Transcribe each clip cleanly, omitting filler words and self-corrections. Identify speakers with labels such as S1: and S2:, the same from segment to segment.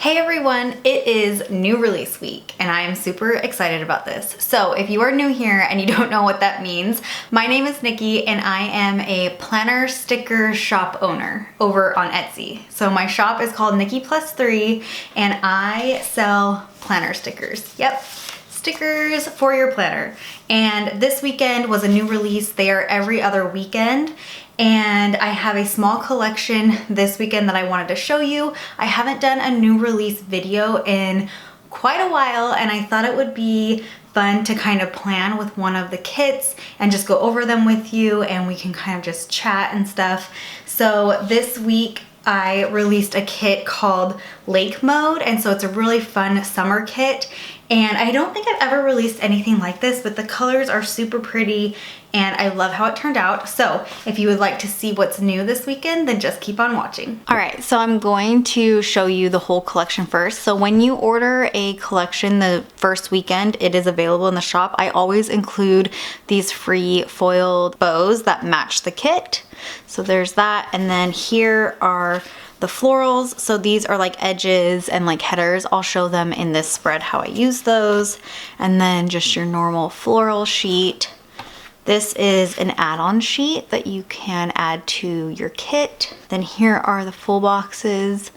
S1: Hey everyone, it is new release week and I am super excited about this. So if you are new here and you don't know what that means, my name is Nikki and I am a planner sticker shop owner over on Etsy. So my shop is called Nikki Plus 3 and I sell planner stickers. Yep. Stickers for your planner. And this weekend was a new release. They are every other weekend. And I have a small collection this weekend that I wanted to show you. I haven't done a new release video in quite a while and I thought it would be fun to kind of plan with one of the kits and just go over them with you and we can kind of just chat and stuff. So this week I released a kit called Lake Mode, and so it's a really fun summer kit. And I don't think I've ever released anything like this, but the colors are super pretty and I love how it turned out. So if you would like to see what's new this weekend, then just keep on watching. All right, so I'm going to show you the whole collection first. So when you order a collection the first weekend, it is available in the shop. I always include these free foiled bows that match the kit. So there's that, and then here are the florals. So these are like edges and like headers. I'll show them in this spread how I use those. And then just your normal floral sheet. This is an add-on sheet that you can add to your kit. Then here are the full boxes,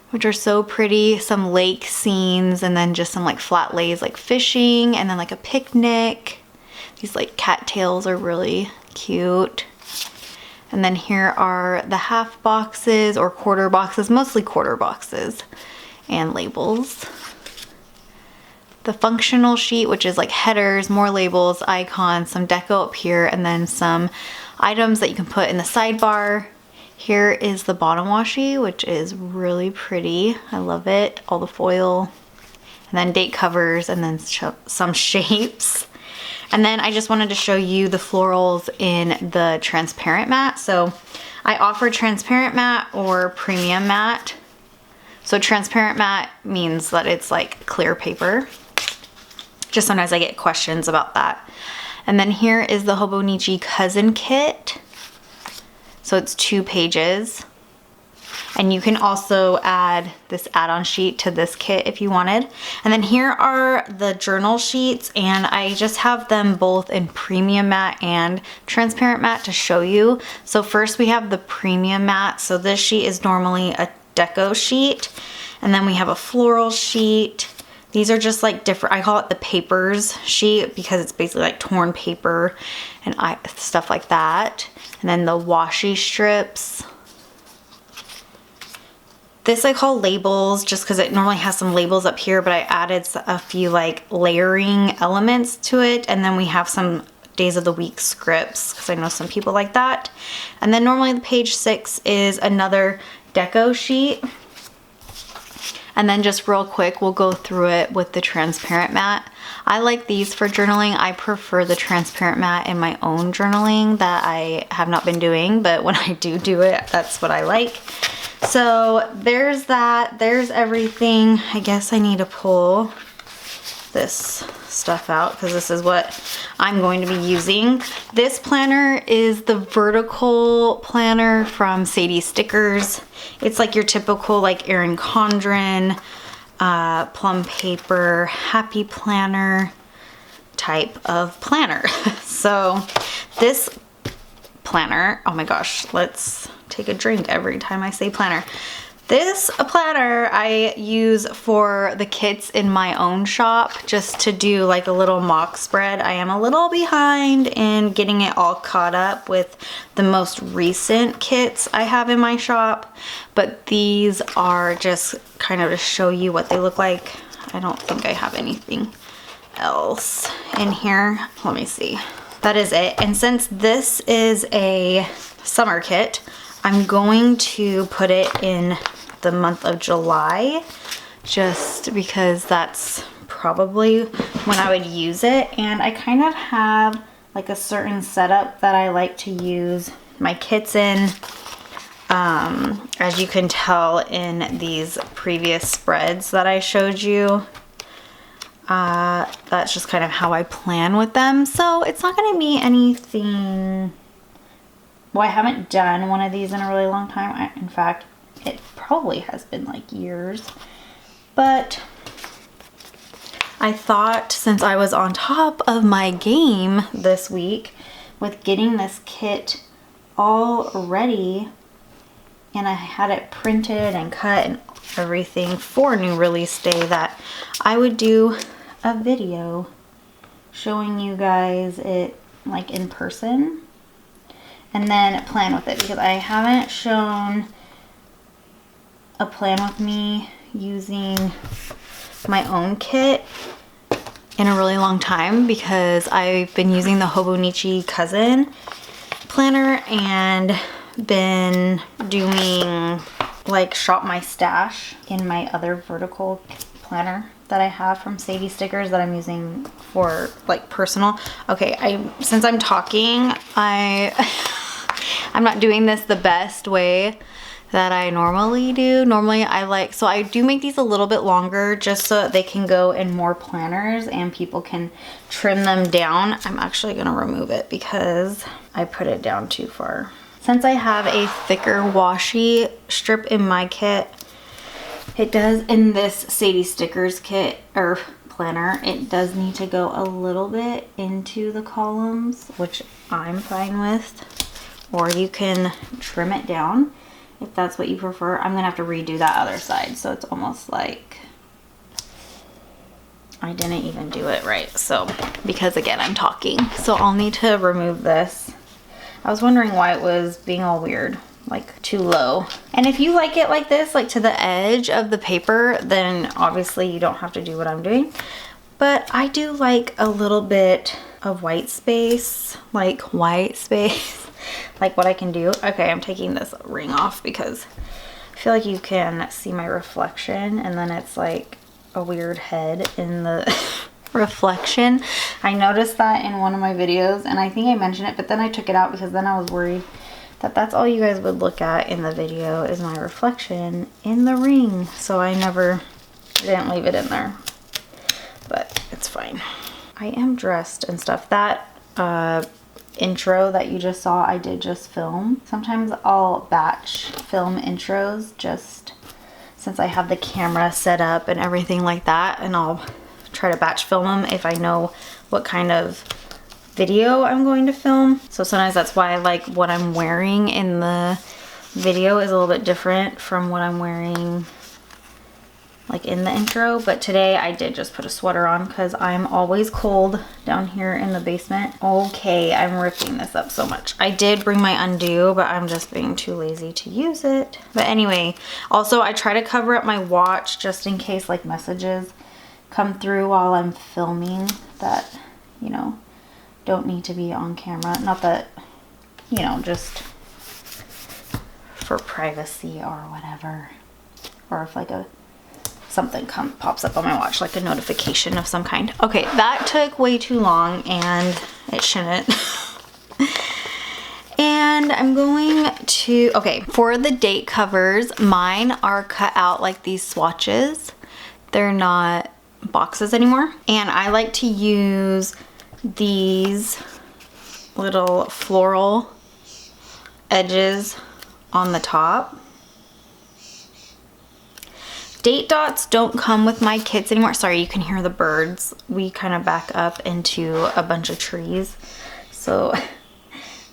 S1: which are so pretty. Some lake scenes and then just some like flat lays like fishing and then like a picnic. These like cattails are really cute. And then here are the half boxes or quarter boxes, mostly quarter boxes, and labels. The functional sheet, which is like headers, more labels, icons, some deco up here, and then some items that you can put in the sidebar. Here is the bottom washi, which is really pretty. I love it. All the foil, and then date covers, and then some shapes. And then I just wanted to show you the florals in the transparent matte. So I offer transparent matte or premium matte. So transparent matte means that it's like clear paper. Just sometimes I get questions about that. And then here is the Hobonichi Cousin Kit. So it's 2 pages. And you can also add this add-on sheet to this kit if you wanted. And then here are the journal sheets, and I just have them both in premium matte and transparent matte to show you. So first we have the premium matte. So this sheet is normally a deco sheet. And then we have a floral sheet. These are just like different, I call it the papers sheet because it's basically like torn paper and stuff like that. And then the washi strips. This I call labels just because it normally has some labels up here, but I added a few like layering elements to it. And then we have some days of the week scripts because I know some people like that. And then normally the page 6 is another deco sheet. And then just real quick, we'll go through it with the transparent matte. I like these for journaling. I prefer the transparent matte in my own journaling that I have not been doing, but when I do it, that's what I like. So there's that, there's everything. I guess I need to pull this stuff out because this is what I'm going to be using. This planner is the vertical planner from Sadie Stickers. It's like your typical like Erin Condren, plum paper, happy planner type of planner. So this planner, oh my gosh, let's take a drink every time I say planner. This planner I use for the kits in my own shop just to do like a little mock spread. I am a little behind in getting it all caught up with the most recent kits I have in my shop, but these are just kind of to show you what they look like. I don't think I have anything else in here. Let me see. That is it. And since this is a summer kit, I'm going to put it in the month of July just because that's probably when I would use it. And I kind of have like a certain setup that I like to use my kits in. As you can tell in these previous spreads that I showed you, that's just kind of how I plan with them. So it's not going to be anything. Well, I haven't done one of these in a really long time. In fact, it probably has been like years. But I thought, since I was on top of my game this week with getting this kit all ready, and I had it printed and cut and everything for new release day, that I would do a video showing you guys it like in person and then plan with it, because I haven't shown a plan with me using my own kit in a really long time, because I've been using the Hobonichi Cousin planner and been doing like shop my stash in my other vertical planner that I have from Sadie Stickers that I'm using for like personal. Okay, since I'm talking, I'm not doing this the best way that I normally do. Normally so I do make these a little bit longer just so that they can go in more planners and people can trim them down. I'm actually gonna remove it because I put it down too far. Since I have a thicker washi strip in my kit, it does, in this Sadie Stickers kit or planner, it does need to go a little bit into the columns, which I'm fine with. Or you can trim it down if that's what you prefer. I'm gonna have to redo that other side, so it's almost like I didn't even do it right. So, because again, I'm talking, so I'll need to remove this. I was wondering why it was being all weird, like too low. And if you like it like this, like to the edge of the paper, then obviously you don't have to do what I'm doing. But I do like a little bit of white space, like like what I can do. Okay, I'm taking this ring off because I feel like you can see my reflection, and then it's like a weird head in the reflection. I noticed that in one of my videos, and I think I mentioned it, but then I took it out because then I was worried that that's all you guys would look at in the video is my reflection in the ring. So I didn't leave it in there, but it's fine. I am dressed and stuff. That intro that you just saw, I did just film. Sometimes I'll batch film intros just since I have the camera set up and everything like that, and I'll try to batch film them if I know what kind of video I'm going to film. So sometimes that's why like what I'm wearing in the video is a little bit different from what I'm wearing like in the intro. But today I did just put a sweater on because I'm always cold down here in the basement. Okay, I'm ripping this up so much. I did bring my undo, but I'm just being too lazy to use it. But anyway, also I try to cover up my watch just in case like messages come through while I'm filming that, you know, don't need to be on camera. Not that, you know, just for privacy or whatever. Or if like something pops up on my watch, like a notification of some kind. Okay, that took way too long and it shouldn't. And I'm going to, okay, for the date covers, mine are cut out like these swatches. They're not boxes anymore. And I like to use these little floral edges on the top. Date dots don't come with my kits anymore. Sorry, you can hear the birds. We kind of back up into a bunch of trees, so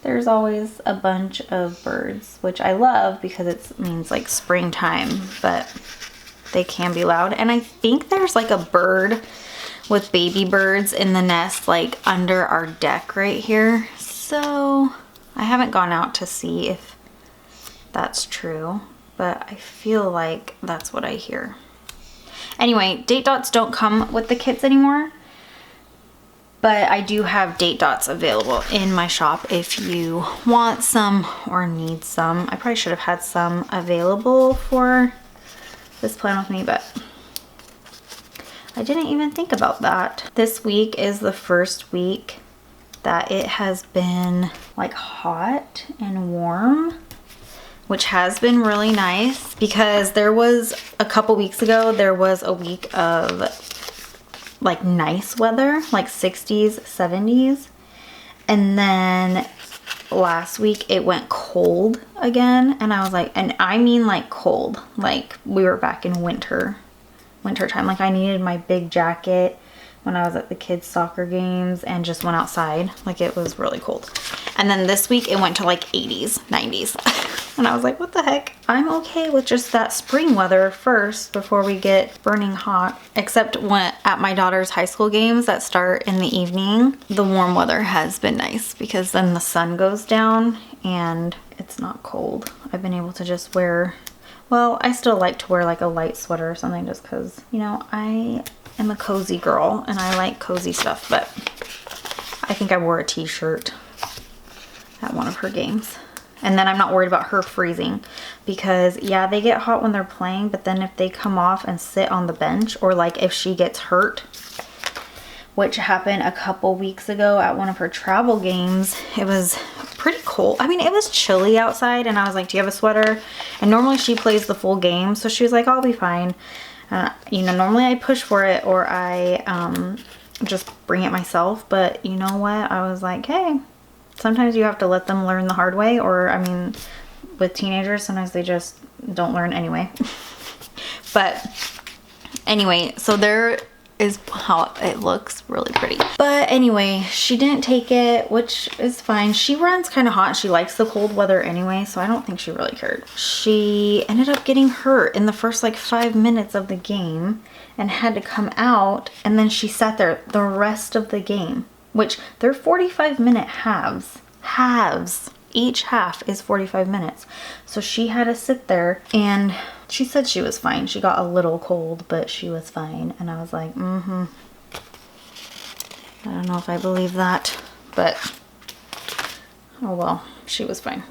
S1: there's always a bunch of birds, which I love because it means like springtime, but they can be loud. And I think there's like a bird with baby birds in the nest like under our deck right here. So I haven't gone out to see if that's true, but I feel like that's what I hear. Anyway, date dots don't come with the kits anymore, but I do have date dots available in my shop if you want some or need some. I probably should have had some available for this plan with me, but I didn't even think about that. This week is the first week that it has been like hot and warm, which has been really nice because there was a couple weeks ago, there was a week of like nice weather, like 60s, 70s. And then last week it went cold again. And I was like, and I mean like cold, like we were back in winter winter time. Like I needed my big jacket when I was at the kids' soccer games and just went outside. Like it was really cold. And then this week it went to like 80s, 90s. And I was like, what the heck? I'm okay with just that spring weather first before we get burning hot. Except when at my daughter's high school games that start in the evening, the warm weather has been nice because then the sun goes down and it's not cold. I've been able to just wear, well, I still like to wear like a light sweater or something just because, you know, I am a cozy girl and I like cozy stuff, but I think I wore a t-shirt at one of her games. And then I'm not worried about her freezing because yeah, they get hot when they're playing, but then if they come off and sit on the bench or like if she gets hurt, which happened a couple weeks ago at one of her travel games, it was pretty cold. I mean, it was chilly outside and I was like, do you have a sweater? And normally she plays the full game. So she was like, I'll be fine. You know, normally I push for it or I just bring it myself. But you know what? I was like, hey, sometimes you have to let them learn the hard way. Or I mean, with teenagers, sometimes they just don't learn anyway. But anyway, so there is how it looks, really pretty. But anyway, she didn't take it, which is fine. She runs kind of hot. She likes the cold weather anyway, so I don't think she really cared. She ended up getting hurt in the first like 5 minutes of the game and had to come out, and then she sat there the rest of the game, which they're 45-minute halves. Each half is 45 minutes. So she had to sit there and she said she was fine. She got a little cold, but she was fine. And I was like, I don't know if I believe that, but oh well, she was fine.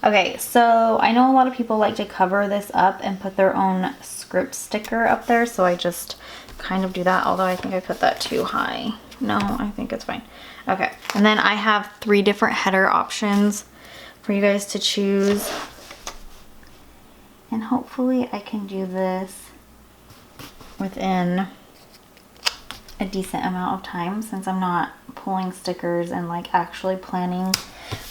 S1: Okay, so I know a lot of people like to cover this up and put their own script sticker up there. So I just kind of do that, although I think I put that too high. No, I think it's fine. Okay, and then I have 3 different header options for you guys to choose. And hopefully I can do this within a decent amount of time since I'm not pulling stickers and like actually planning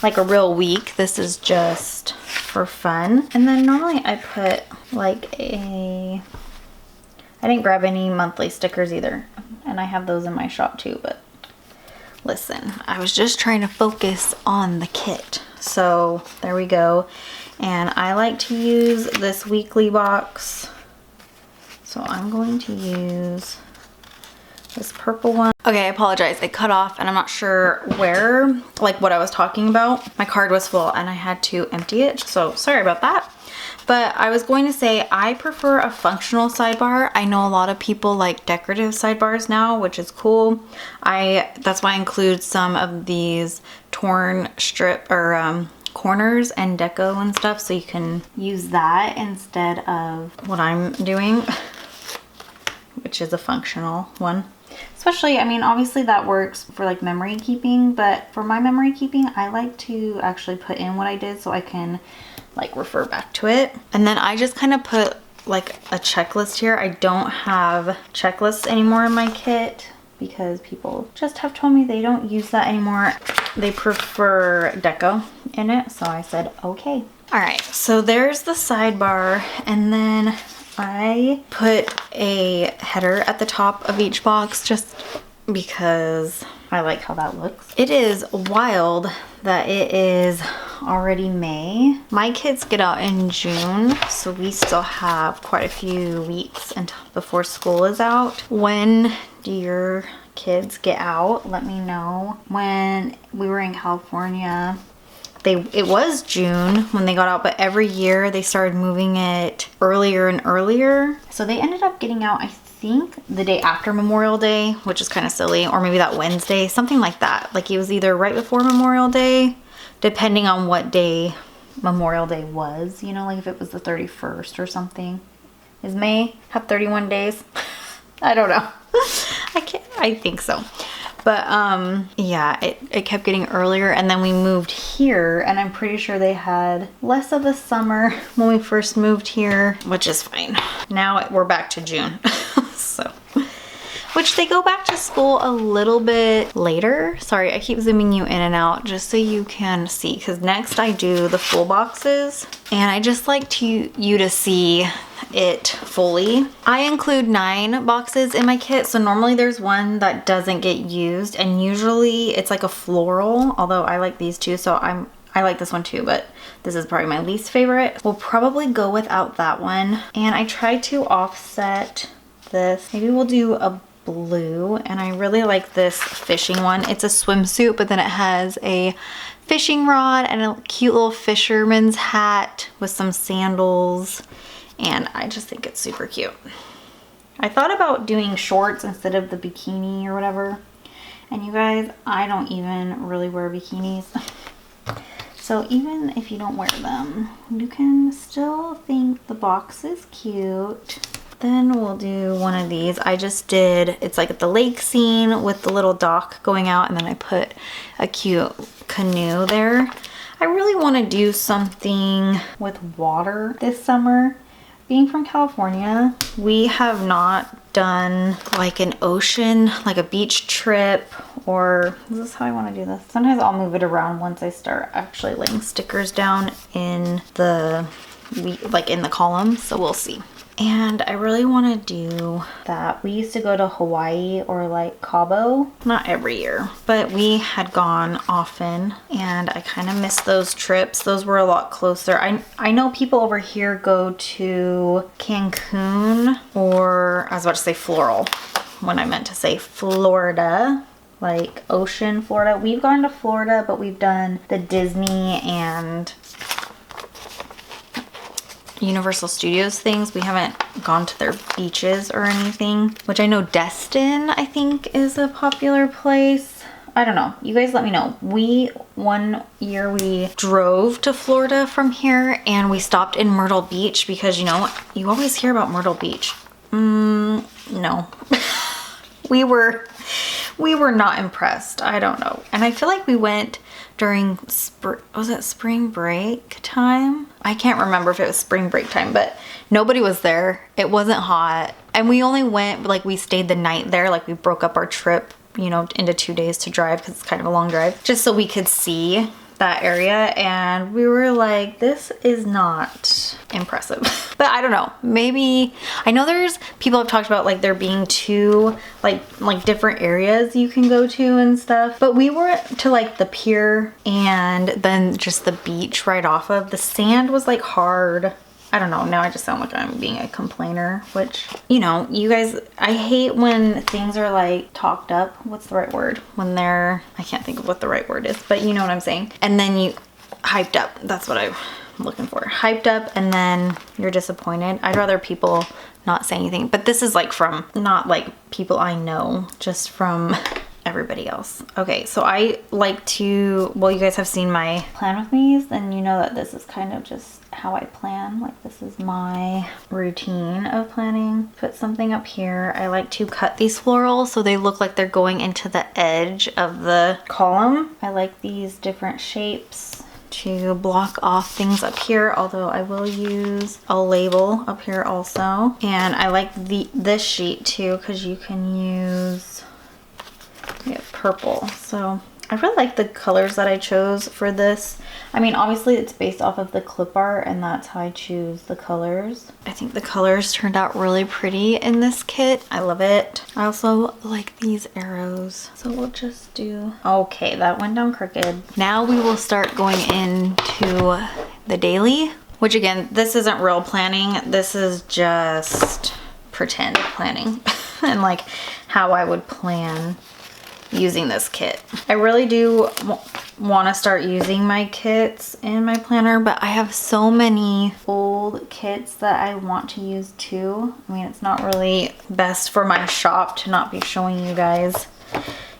S1: like a real week. This is just for fun. And then normally I put like I didn't grab any monthly stickers either. And I have those in my shop too, but listen, I was just trying to focus on the kit. So there we go. And I like to use this weekly box. So I'm going to use this purple one. Okay, I apologize. It cut off and I'm not sure where, like what I was talking about. My card was full and I had to empty it. So sorry about that. But I was going to say I prefer a functional sidebar. I know a lot of people like decorative sidebars now, which is cool. That's why I include some of these torn strip or corners and deco and stuff, so you can use that instead of what I'm doing, which is a functional one. Especially, I mean, obviously that works for like memory keeping, but for my memory keeping, I like to actually put in what I did so I can like refer back to it. And then I just kind of put like a checklist here. I don't have checklists anymore in my kit because people just have told me they don't use that anymore. They prefer deco in it. So I said, okay. All right, so there's the sidebar. And then I put a header at the top of each box just because I like how that looks. It is wild that it is already May. My kids get out in June, so we still have quite a few weeks until before school is out. When do your kids get out? Let me know. When we were in California, it was June when they got out, but every year they started moving it earlier and earlier. So they ended up getting out, I think, the day after Memorial Day, which is kind of silly, or maybe that Wednesday, something like that. Like it was either right before Memorial Day, depending on what day Memorial Day was, you know, like if it was the 31st or something. Is May have 31 days? I don't know. I think so. But yeah, it kept getting earlier, and then we moved here, and I'm pretty sure they had less of a summer when we first moved here, which is fine. Now we're back to June. So which they go back to school a little bit later. Sorry, I keep zooming you in and out just so you can see, because next I do the full boxes and I just like you to see it fully. I include 9 boxes in my kit, so normally there's one that doesn't get used, and usually it's like a floral, although I like these too, so I like this one too, but this is probably my least favorite. We'll probably go without that one. And I tried to offset this. Maybe we'll do a blue, and I really like this fishing one. It's a swimsuit, but then it has a fishing rod and a cute little fisherman's hat with some sandals, and I just think it's super cute. I thought about doing shorts instead of the bikini or whatever, and you guys, I don't even really wear bikinis. So even if you don't wear them, you can still think the box is cute. Then we'll do one of these. I just did, it's like the lake scene with the little dock going out, and then I put a cute canoe there. I really want to do something with water this summer. Being from California, we have not done like an ocean, like a beach trip, or this is how I want to do this. Sometimes I'll move it around once I start actually laying stickers down in the, like in the column, so we'll see. And I really want to do that. We used to go to Hawaii or like Cabo, not every year, but we had gone often, and I kind of missed those trips. Those were a lot closer. I know people over here go to Cancun, or I was about to say Floral when I meant to say Florida, like ocean Florida. We've gone to Florida, but we've done the Disney and Universal Studios things. We haven't gone to their beaches or anything, which I know Destin, I think, is a popular place. I don't know. You guys let me know. One year we drove to Florida from here, and we stopped in Myrtle Beach because, you know, you always hear about Myrtle Beach. No. We were not impressed. I don't know. And I feel like we went during was it spring break time? I can't remember if it was spring break time, but nobody was there. It wasn't hot. And we only went, like, we stayed the night there. Like, we broke up our trip, you know, into 2 days to drive, because it's kind of a long drive, just so we could see that area. And we were like, this is not impressive. But I don't know, maybe, I know there's people have talked about like there being 2 like different areas you can go to and stuff, but we were to like the pier and then just the beach right off of. The sand was like hard. I don't know, now I just sound like I'm being a complainer, which, you know, you guys, I hate when things are like talked up. What's the right word? When they're, I can't think of what the right word is, but you know what I'm saying. And then you hyped up, that's what I'm looking for. Hyped up and then you're disappointed. I'd rather people not say anything, but this is like from, not like people I know, just from everybody else. Okay, so I like to, well, you guys have seen my plan with me's, and you know that this is kind of just how I plan. Like, this is my routine of planning. Put something up here. I like to cut these florals so they look like they're going into the edge of the column. I like these different shapes to block off things up here, although I will use a label up here also. And I like this sheet too, because you can use purple. So I really like the colors that I chose for this. I mean, obviously it's based off of the clip art, and that's how I choose the colors. I think the colors turned out really pretty in this kit. I love it. I also like these arrows. So we'll just do, okay, that went down crooked. Now we will start going into the daily, which again, this isn't real planning. This is just pretend planning and like how I would plan using this kit. I really do want to start using my kits in my planner, but I have so many old kits that I want to use too. I mean, it's not really best for my shop to not be showing you guys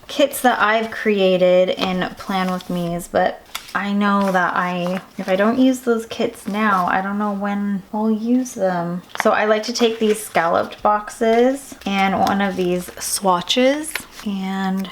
S1: kits that I've created in Plan With Me's, but I know that if I don't use those kits now, I don't know when I'll use them. So I like to take these scalloped boxes and one of these swatches and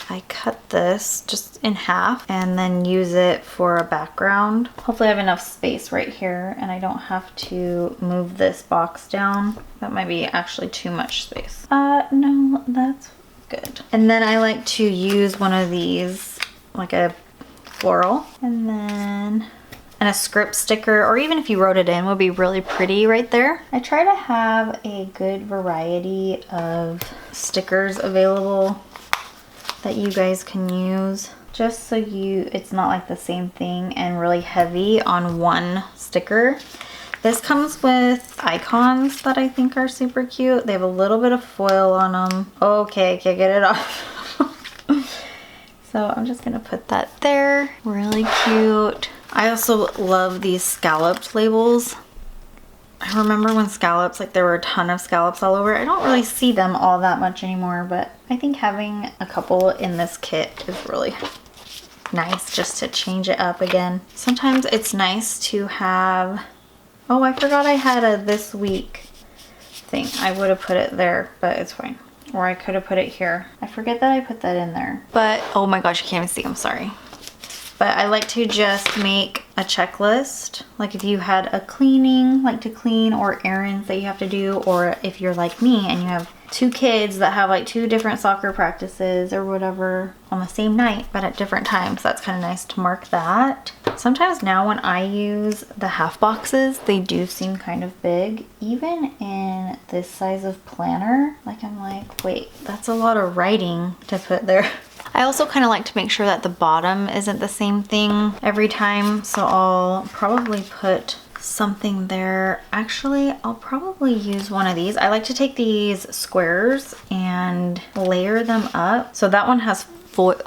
S1: I cut this just in half and then use it for a background. Hopefully I have enough space right here and I don't have to move this box down. That might be actually too much space. No, that's good. And then I like to use one of these, like a floral, and a script sticker, or even if you wrote it in, would be really pretty right there. I try to have a good variety of stickers available that you guys can use, just so it's not like the same thing and really heavy on one sticker. This comes with icons that I think are super cute. They have a little bit of foil on them. Okay, can't get it off. So I'm just gonna put that there. Really cute. I also love these scalloped labels. I remember when scallops, like there were a ton of scallops all over. I don't really see them all that much anymore, but I think having a couple in this kit is really nice just to change it up again. Sometimes it's nice to have, oh, I forgot I had a this week thing. I would have put it there, but it's fine. Or I could have put it here. I forget that I put that in there. But, oh my gosh, you can't even see, I'm sorry. But I like to just make a checklist. Like if you had a cleaning, like to clean, or errands that you have to do, or if you're like me and you have 2 kids that have like 2 different soccer practices or whatever on the same night, but at different times, that's kind of nice to mark that. Sometimes now when I use the half boxes, they do seem kind of big. Even in this size of planner, like I'm like, wait, that's a lot of writing to put there. I also kind of like to make sure that the bottom isn't the same thing every time, so I'll probably put something there. Actually, I'll probably use one of these. I like to take these squares and layer them up. So that one has foil,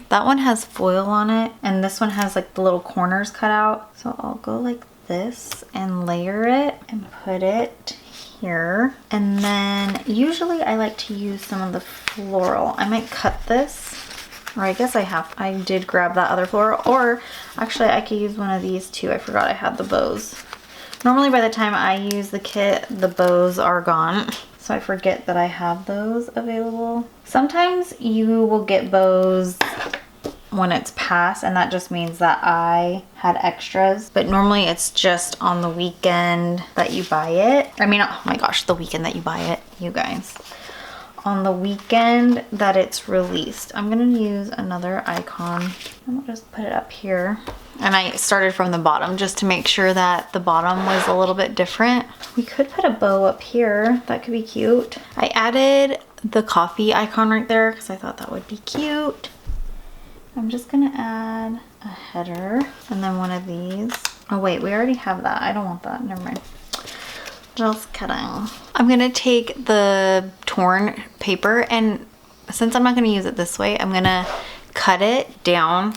S1: that one has foil on it, and this one has like the little corners cut out. So I'll go like this and layer it and put it here. And then usually I like to use some of the floral. I might cut this, or I guess I did grab that other floral, or actually I could use one of these too. I forgot I had the bows. Normally by the time I use the kit, the bows are gone, so I forget that I have those available. Sometimes you will get bows when it's past, and that just means that I had extras, but normally it's just on the weekend that you buy it. I mean, oh my gosh, the weekend that you buy it, you guys. On the weekend that it's released. I'm gonna use another icon. I'm gonna just put it up here. And I started from the bottom just to make sure that the bottom was a little bit different. We could put a bow up here. That could be cute. I added the coffee icon right there because I thought that would be cute. I'm just gonna add a header and then one of these. Oh wait, we already have that. I don't want that, never mind. Just kidding. I'm gonna take the torn paper, and since I'm not gonna use it this way, I'm gonna cut it down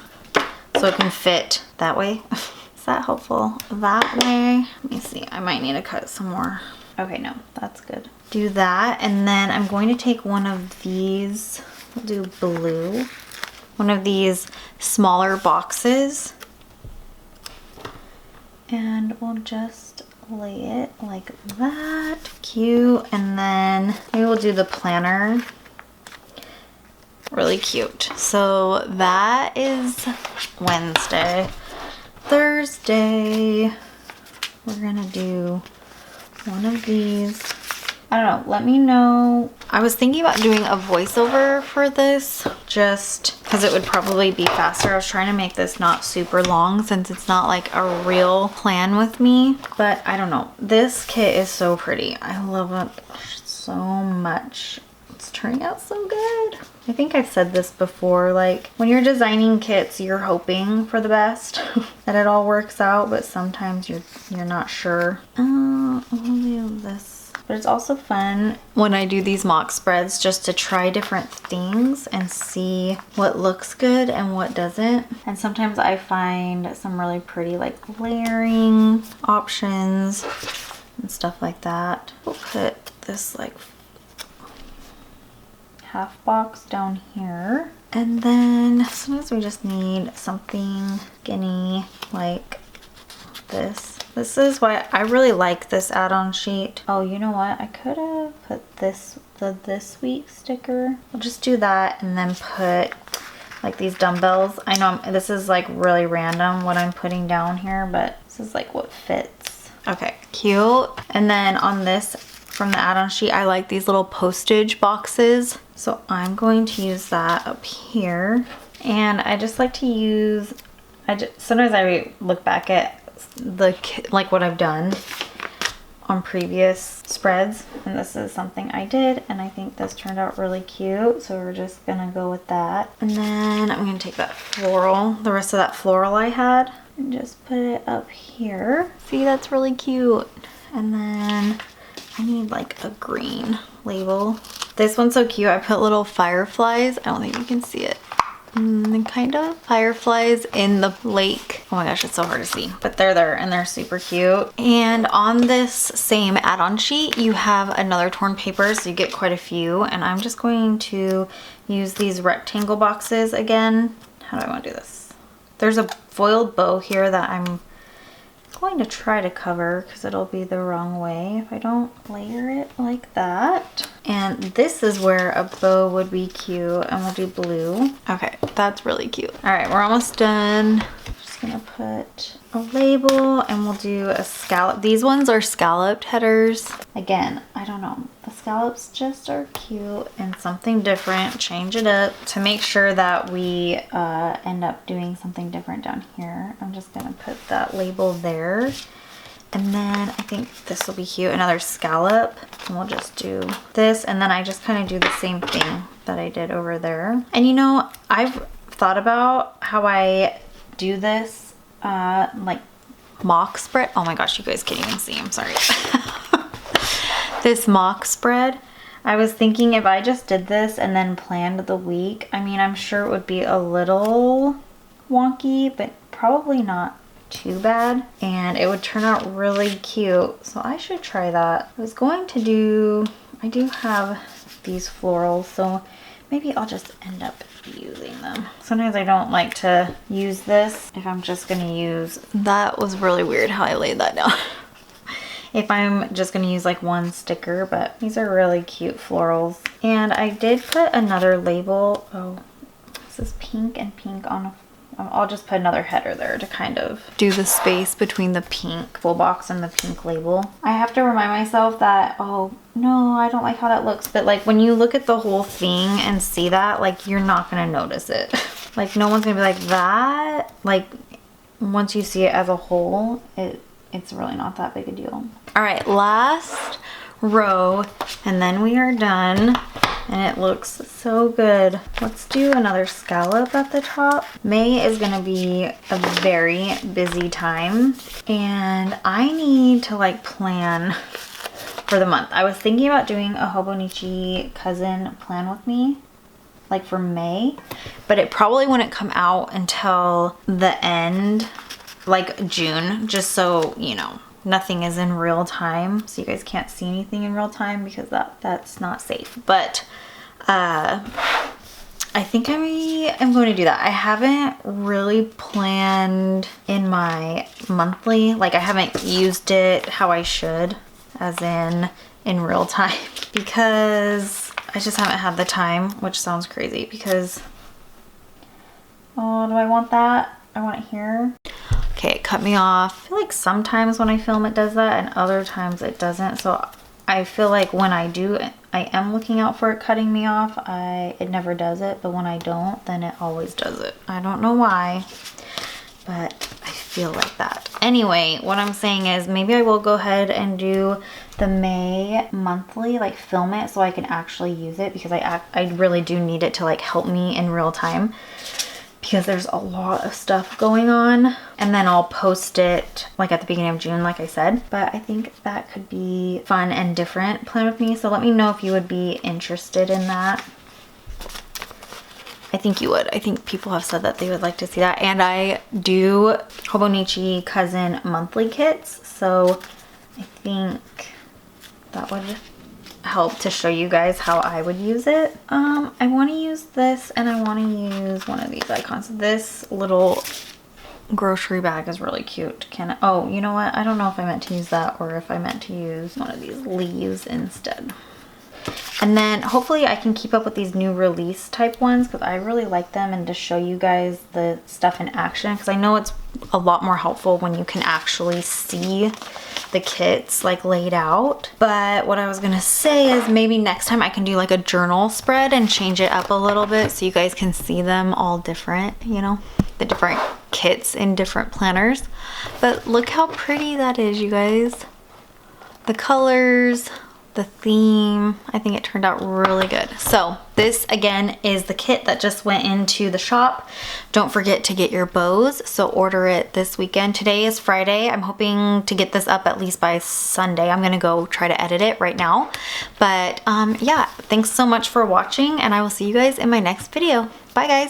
S1: so it can fit that way. Is that helpful? That way. Let me see, I might need to cut some more. Okay, no, that's good. Do that, and then I'm going to take one of these, we'll do blue, one of these smaller boxes, and we'll just lay it like that. Cute. And then maybe we'll do the planner. Really cute. So that is Wednesday. Thursday, we're gonna do one of these. I don't know, let me know. I was thinking about doing a voiceover for this just because it would probably be faster. I was trying to make this not super long since it's not like a real plan with me, but I don't know. This kit is so pretty. I love it so much. It's turning out so good. I think I've said this before, like when you're designing kits, you're hoping for the best, that it all works out, but sometimes you're not sure. I'll do this. But it's also fun when I do these mock spreads just to try different things and see what looks good and what doesn't. And sometimes I find some really pretty like layering options and stuff like that. We'll put this like half box down here. And then sometimes we just need something skinny like this. This is why I really like this add-on sheet. Oh, you know what? I could have put this week sticker. I'll just do that and then put like these dumbbells. I know this is like really random what I'm putting down here, but this is like what fits. Okay, cute. And then on this, from the add-on sheet, I like these little postage boxes. So I'm going to use that up here. And I just like to use, sometimes I look back at like what I've done on previous spreads, and this is something I did, and I think this turned out really cute, so we're just gonna go with that. And then I'm gonna take that floral, the rest of that floral I had, and just put it up here. See, that's really cute. And then I need like a green label. This one's so cute. I put little fireflies. I don't think you can see it. Kind of fireflies in the lake. Oh my gosh, it's so hard to see, but they're there and they're super cute. And on this same add-on sheet, you have another torn paper, so you get quite a few. And I'm just going to use these rectangle boxes again. How do I want to do this? There's a foiled bow here that I'm going to try to cover because it'll be the wrong way if I don't layer it like that. And this is where a bow would be cute, and we'll do blue. Okay, that's really cute. All right, we're almost done. Just gonna put a label, and we'll do a scallop. These ones are scalloped headers. Again, I don't know. The scallops just are cute and something different. Change it up to make sure that we end up doing something different down here. I'm just gonna put that label there. And then I think this will be cute, another scallop, and we'll just do this. And then I just kind of do the same thing that I did over there. And you know, I've thought about how I do this, like mock spread. Oh my gosh, you guys can't even see, I'm sorry. This mock spread, I was thinking if I just did this and then planned the week, I mean, I'm sure it would be a little wonky, but probably not too bad, and it would turn out really cute. So I should try that. I was going to do, I do have these florals, so maybe I'll just end up using them. Sometimes I don't like to use this if I'm just gonna use, that was really weird how I laid that down. If I'm just gonna use like one sticker, but these are really cute florals. And I did put another label. Oh, this is pink and pink on a, I'll just put another header there to kind of do the space between the pink full box and the pink label. I have to remind myself that, oh no, I don't like how that looks. But like when you look at the whole thing and see that, like you're not gonna notice it. Like no one's gonna be like that. Like once you see it as a whole, it's really not that big a deal. All right, last row, and then we are done. And it looks so good. Let's do another scallop at the top. May is gonna be a very busy time, and I need to like plan for the month. I was thinking about doing a Hobonichi cousin plan with me, like for May, but it probably wouldn't come out until the end, like June, just so you know. Nothing is in real time, so you guys can't see anything in real time because that's not safe. But I think I am going to do that. I haven't really planned in my monthly, like I haven't used it how I should, as in real time, because I just haven't had the time, which sounds crazy because, oh, do I want that? I want it here. Okay, it cut me off. I feel like sometimes when I film it does that, and other times it doesn't. So I feel like when I do, I am looking out for it cutting me off. It never does it, but when I don't, then it always does it. I don't know why, but I feel like that. Anyway, what I'm saying is maybe I will go ahead and do the May monthly, like film it so I can actually use it, because I really do need it to like help me in real time, because there's a lot of stuff going on. And then I'll post it like at the beginning of June, like I said. But I think that could be fun and different plan with me. So let me know if you would be interested in that. I think you would. I think people have said that they would like to see that. And I do Hobonichi cousin monthly kits. So I think that would help to show you guys how I would use it. I want to use this, and I want to use one of these icons. This little grocery bag is really cute. Oh, you know what? I don't know if I meant to use that or if I meant to use one of these leaves instead. And then hopefully I can keep up with these new release type ones because I really like them, and to show you guys the stuff in action, because I know it's a lot more helpful when you can actually see the kits like laid out. But what I was gonna say is maybe next time I can do like a journal spread and change it up a little bit so you guys can see them all different, you know, the different kits in different planners. But look how pretty that is, you guys. The colors, the theme, I think it turned out really good. So this again is the kit that just went into the shop. Don't forget to get your bows, so order it this weekend. Today is Friday. I'm hoping to get this up at least by Sunday. I'm gonna go try to edit it right now. But yeah, thanks so much for watching, and I will see you guys in my next video. Bye guys.